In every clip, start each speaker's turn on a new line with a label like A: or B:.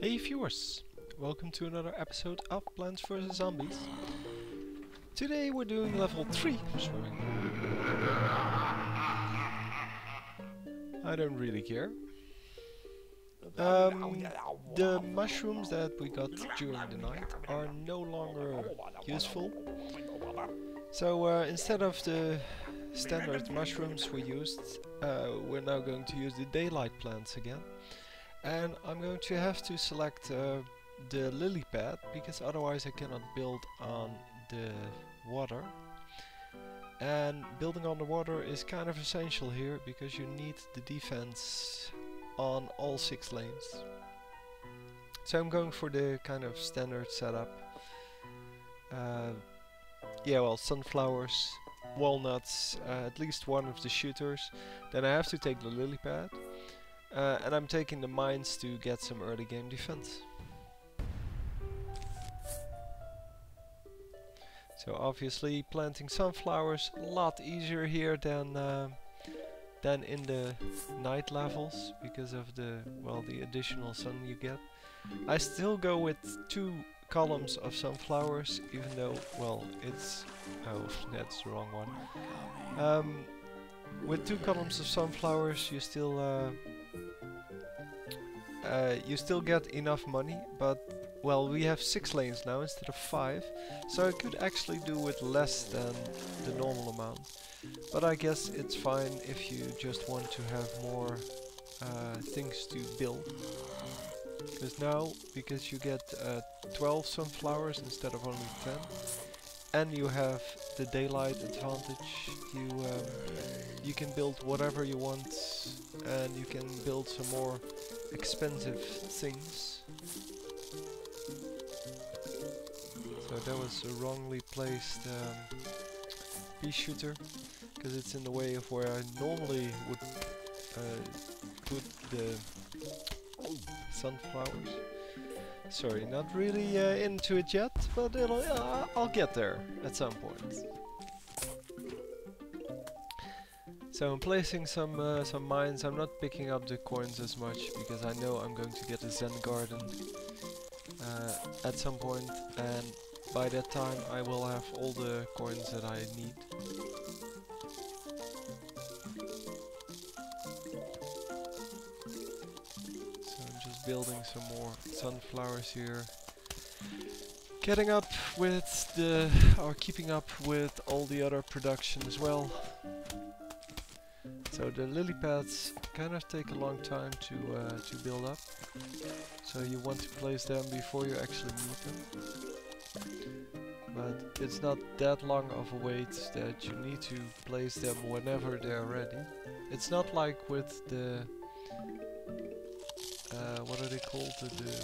A: Hey viewers, welcome to another episode of Plants vs Zombies. Today we're doing level 3 swimming. I don't really care. The mushrooms that we got during the night are no longer useful. So instead of the standard mushrooms we used, we're now going to use the daylight plants again. And I'm going to have to select the lily pad, because otherwise I cannot build on the water. And building on the water is kind of essential here, because you need the defense on all 6 lanes. So I'm going for the kind of standard setup. Yeah, well, sunflowers, walnuts, at least one of the shooters. Then I have to take the lily pad. And I'm taking the mines to get some early game defense. So obviously planting sunflowers a lot easier here than in the night levels, because of the additional sun you get. I still go with 2 columns of sunflowers, even though it's that's the wrong one. With 2 columns of sunflowers you still get enough money, but we have 6 lanes now instead of 5, so I could actually do with less than the normal amount. But I guess it's fine if you just want to have more things to build. Because you get 12 sunflowers instead of only 10, and you have the daylight advantage, you can build whatever you want, and you can build some more expensive things. So that was a wrongly placed pea shooter, because it's in the way of where I normally would put the sunflowers. Sorry, not really into it yet, but I'll get there at some point. So I'm placing some mines. I'm not picking up the coins as much, because I know I'm going to get a Zen garden at some point, and by that time I will have all the coins that I need. So I'm just building some more sunflowers here. Getting up with keeping up with all the other production as well. So the lily pads kind of take a long time to build up. So you want to place them before you actually need them. But it's not that long of a wait that you need to place them whenever they're ready. It's not like with the what are they called? The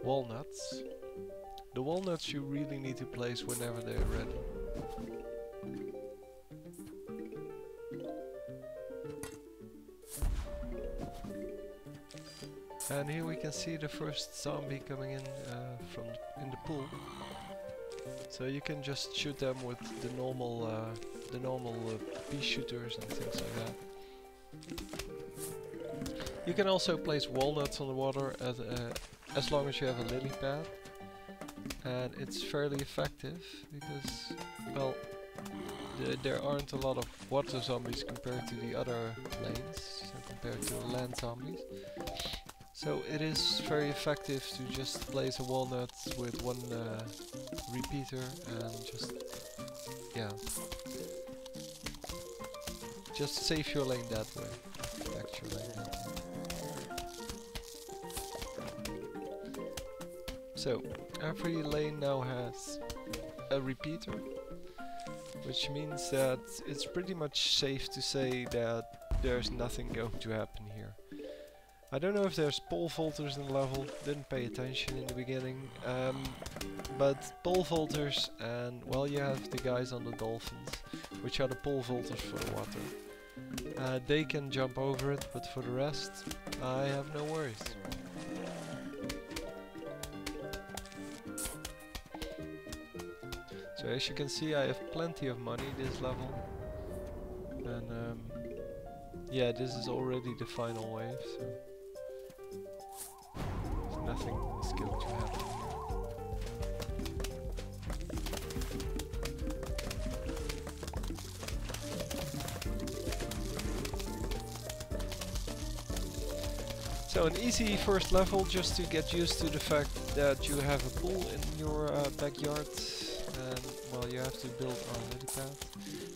A: walnuts. The walnuts you really need to place whenever they're ready. And here we can see the first zombie coming in in the pool. So you can just shoot them with the normal pea shooters and things like that. You can also place walnuts on the water as long as you have a lily pad, and it's fairly effective because there aren't a lot of water zombies compared to the other lanes, so compared to the land zombies. So it is very effective to just place a walnut with 1 repeater and just save your lane that way, protect your lane that way. So every lane now has a repeater, which means that it's pretty much safe to say that there's nothing going to happen here. I don't know if there's pole vaulters in the level, didn't pay attention in the beginning, but pole vaulters and you have the guys on the dolphins, which are the pole vaulters for the water. They can jump over it, but for the rest I have no worries. So as you can see, I have plenty of money this level, and yeah, this is already the final wave. So nothing is going to happen here. So an easy first level just to get used to the fact that you have a pool in your backyard, and well, you have to build on a lily pad.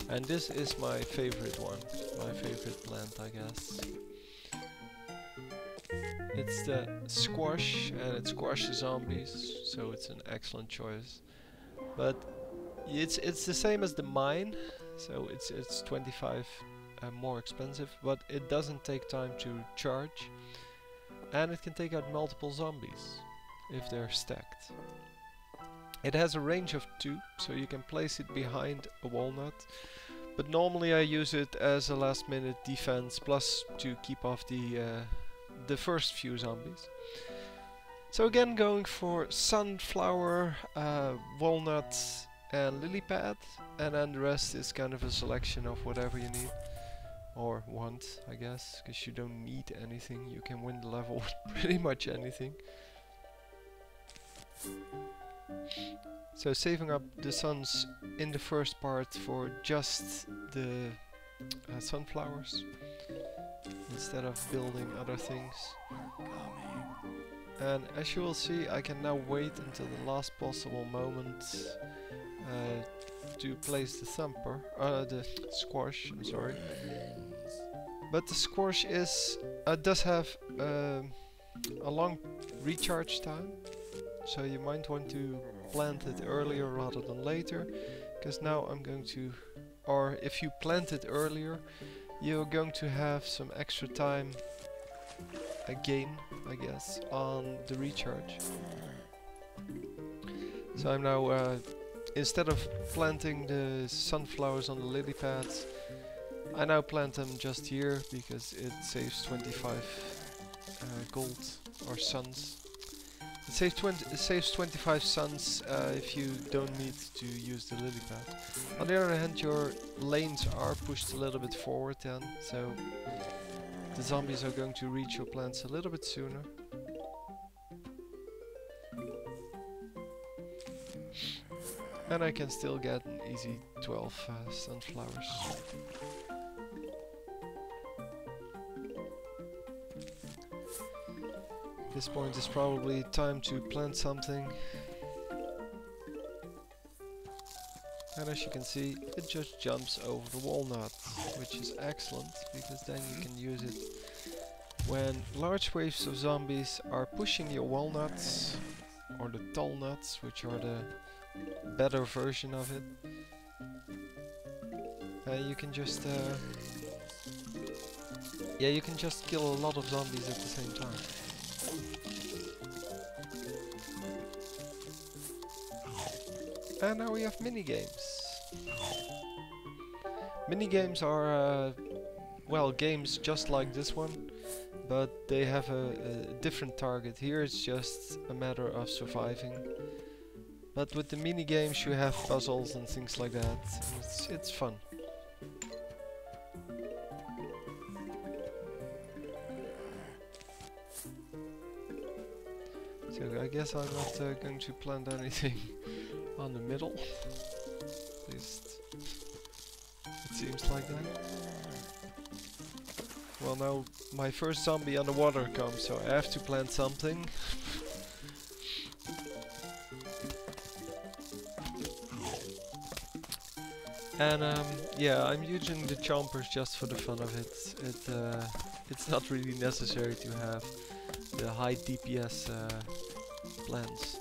A: And this is my favorite one, my favorite plant, I guess. It's the squash, and it squashes zombies, so it's an excellent choice. But it's the same as the mine, so it's 25 more expensive, but it doesn't take time to charge. And it can take out multiple zombies if they're stacked. It has a range of 2, so you can place it behind a walnut. But normally I use it as a last minute defense, plus to keep off the first few zombies. So again, going for sunflower, walnut and lily pad, and then the rest is kind of a selection of whatever you need. Or want, I guess, because you don't need anything. You can win the level with pretty much anything. So saving up the suns in the first part for just the sunflowers, instead of building other things. And as you will see, I can now wait until the last possible moment to place the the squash, I'm sorry. But the squash does have a long recharge time, so you might want to plant it earlier rather than later, because now I'm going to, or if you plant it earlier, you're going to have some extra time again, I guess, on the recharge. So I'm now, instead of planting the sunflowers on the lily pads, I now plant them just here because it saves 25 gold or suns. It saves 25 suns if you don't need to use the lily pad. On the other hand, your lanes are pushed a little bit forward then, so the zombies are going to reach your plants a little bit sooner. And I can still get an easy 12 sunflowers. At this point it's probably time to plant something. And as you can see, it just jumps over the walnut, which is excellent, because then you can use it when large waves of zombies are pushing your walnuts, or the tall nuts, which are the better version of it. You can just you can just kill a lot of zombies at the same time. And now we have mini-games. Mini-games are well, games just like this one, but they have a different target. Here it's just a matter of surviving. But with the mini-games you have puzzles and things like that. It's fun. So I guess I'm not going to plant anything on the middle. At least it seems like that. Well, now my first zombie underwater comes, so I have to plant something. And yeah, I'm using the chompers just for the fun of it. It's not really necessary to have the high DPS plants.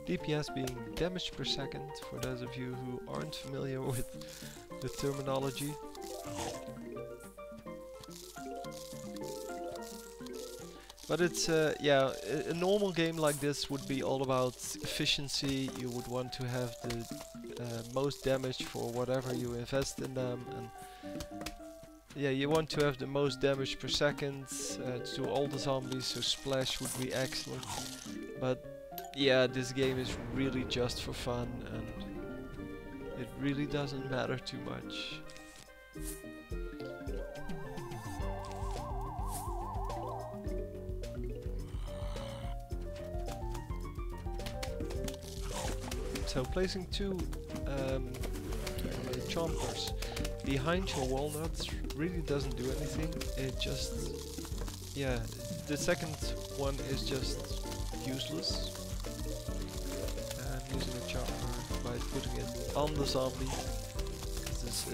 A: DPS being damage per second, for those of you who aren't familiar with the terminology. But it's, yeah, a normal game like this would be all about efficiency. You would want to have the most damage for whatever you invest in them, and yeah, you want to have the most damage per second to all the zombies, so splash would be excellent. But yeah, this game is really just for fun, and it really doesn't matter too much. So placing two chompers behind your walnuts really doesn't do anything. It just, yeah, the second one is just useless. And using a chomper by putting it on the zombie, this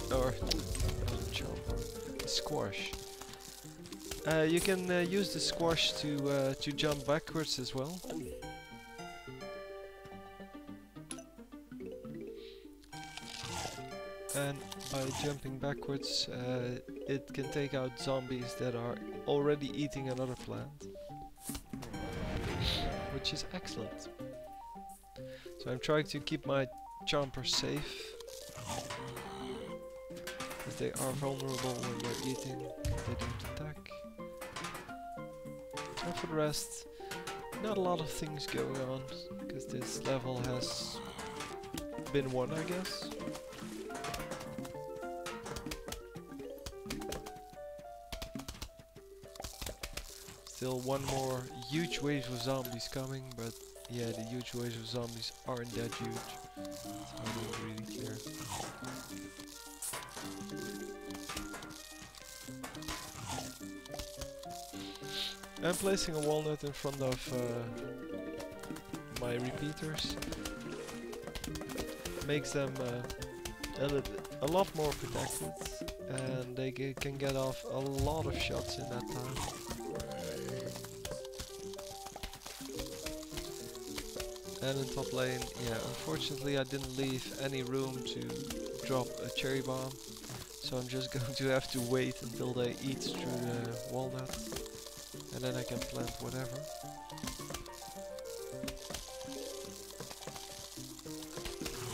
A: or not a chomper, a squash. You can use the squash to jump backwards as well. And by jumping backwards, it can take out zombies that are already eating another plant, which is excellent. So I'm trying to keep my chompers safe, because they are vulnerable when they're eating, they don't attack. And for the rest, not a lot of things going on, because this level has been won, I guess. Still one more huge wave of zombies coming, but yeah, the huge waves of zombies aren't that huge, so I don't really care. I'm placing a walnut in front of my repeaters. Makes them a lot more protected, and they can get off a lot of shots in that time. And in top lane, yeah, unfortunately I didn't leave any room to drop a cherry bomb, so I'm just going to have to wait until they eat through the walnut, and then I can plant whatever.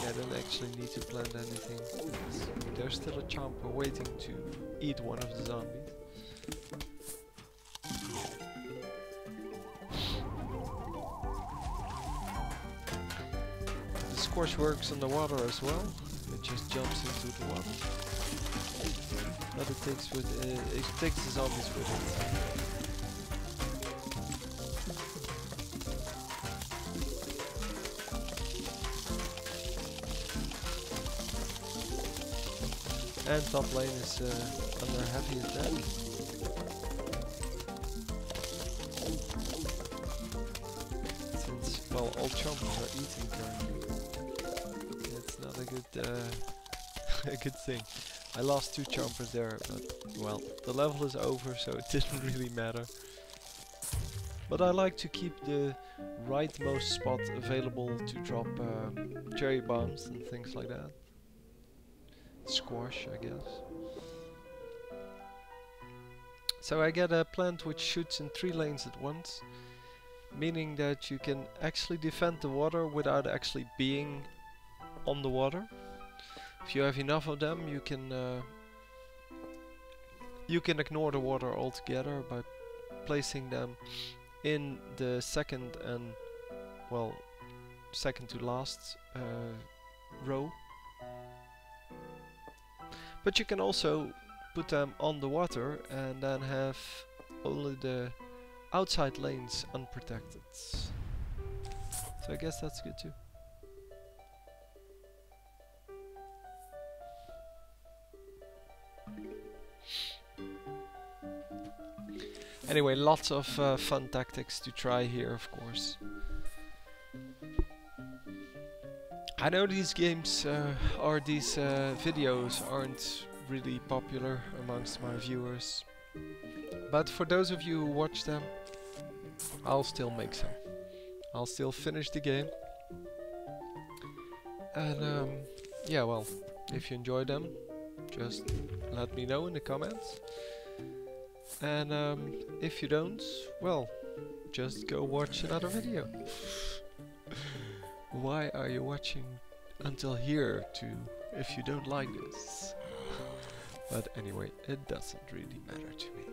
A: Yeah, I don't actually need to plant anything. There's still a chomper waiting to eat one of the zombies. Squash works on the water as well. It just jumps into the water, but it takes the zombies with it. And top lane is under heavy attack. Since, well, all chompers are eating currently. Not a good a good thing. I lost two chompers there, but well, the level is over, so it didn't really matter. But I like to keep the rightmost spot available to drop cherry bombs and things like that. Squash, I guess. So I get a plant which shoots in 3 lanes at once, meaning that you can actually defend the water without actually being on the water. If you have enough of them, you can ignore the water altogether by placing them in the second and, well, second to last row. But you can also put them on the water and then have only the outside lanes unprotected. So I guess that's good too. Anyway, lots of fun tactics to try here, of course. I know these games or these videos aren't really popular amongst my viewers, but for those of you who watch them, I'll still make some. I'll still finish the game. And yeah, well, if you enjoy them, just let me know in the comments. And if you don't, well, just go watch another video. Why are you watching until here if you don't like this? But anyway, it doesn't really matter to me.